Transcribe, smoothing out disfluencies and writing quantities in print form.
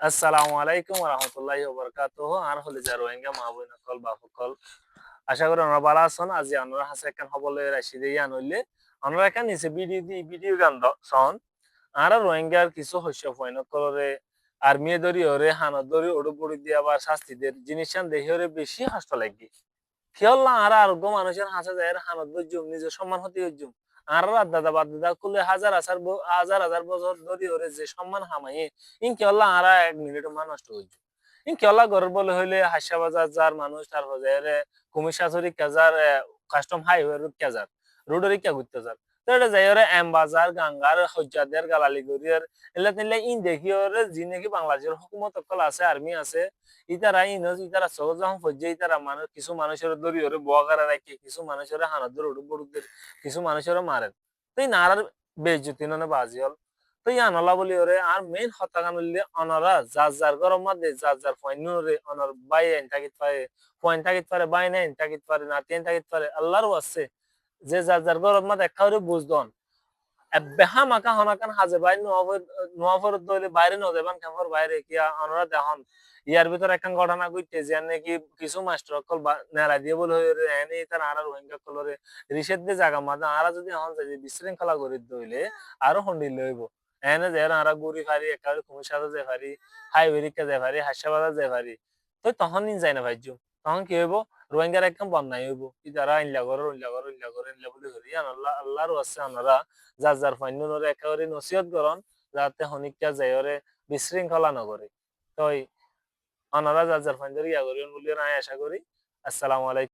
আসসালামু আলাইকুম ওয়া রাহমাতুল্লাহি ওয়া বারাকাতুহু। আর হলে যা রোহিঙ্গা মা বোন সকল বা সকল আশা করি ওনারা ভালো আছেন। আজি আমরা হাসে একখান হবলে রাশি দিয়ে আনইলে আমরা এখান নিচে ভিডিও গান সন আর রোহিঙ্গার কিছু হইছে পয়ন করে আর্মি দরি ওরে হানত দরি ওড় পড়ি দিয়া বা শাস্তিদের জিনিসান দেখি ওরে বেশি হাসত লাগি খেয়াল্লা আর আরোগ্য মানুষের হাসা যায় হানত বজুম নিজের সম্মান হতে হইজুম আর দাদা বাদ করলে হাজার হাজার বছর ধরে ওরে যে সম্মান হামাই ইন কেল্লা আর 1 মিনিট মান নষ্ট হইজুম ইন কেল্লা ঘর বলে হইলে হাসা বাজার যার মানুষ তার হজারে কুমিশাচরি কাজার কাস্টম হাইওয়ে রুট কাজার রোডের ইকা ঘুরতে যার তো এটা যাই ওরে এম বাজার গাঙ্গার হজ্জাদের গালালি গরিয়ার এলা তিনলে ইন দেখি ওরে যি নাকি বাংলাদেশের হুকুমত অকল আছে আর্মি আছে ইতারা ইনজ ইতারা সহজ যখন ফজ্জে ইতারা মানুষ কিছু মানুষের দরি ওরে বোয়াগারা রাখে কিছু মানুষের হানত ধরে ওড় বড়ুদের কিছু মানুষের মারেন তো এই নারার বেজ্জতি ননে বাজি হল তো ই আনলা বলি ওরে আর মেইন হত্যাকাণ্ড হইলে অনরা যার গরম মধ্যে যার পয়েন্ট রে অনর বাই আইন থাকিত পারে পয়েন্ট থাকিত পারে বাই নাই থাকিত পারে না তেন থাকিত পারে আল্লাহরও আছে যে যার গরম মধ্যে একাউরে বুঝদন বেহা মাকা হনাকান হাজে বাই নোয়াফর দইলে বাইরে ন দেবান কামর বাইরে কিয়া অনরা দেহন ইয়ার ভিতর একখান ঘটনা ঘটতে যে নাকি কিছু মাস্টার অকল নেলা দিয়ে বলে এনে তার আর রোহিঙ্গা কলরে রিসেট দিয়ে জায়গা মাঝে আরা যদি হন যে বিশৃঙ্খলা করে দইলে আরো হন্ডিল লইব এনে যে আরা গুড়ি ফারি একারে কুমিশাদা যে ফারি হাইওয়েরিকা যে ফারি হাসিবাদা যে ফারি তো তখন নিন যায় না ভাইজু তখন কি হইব রোহিঙ্গার একদম বন্যায় হইব কি যারা ইনলা বলে হরি আল্লাহর আছে আমরা যার ফাইনুরে একেবারে নসিহত করন যাতে হনিকা যায়রে বিশৃঙ্খলা নগরে তো ওনারা যার ফাইন ইয়া করিবেন বলে আমি আশা করি। আসসালামু আলাইকুম।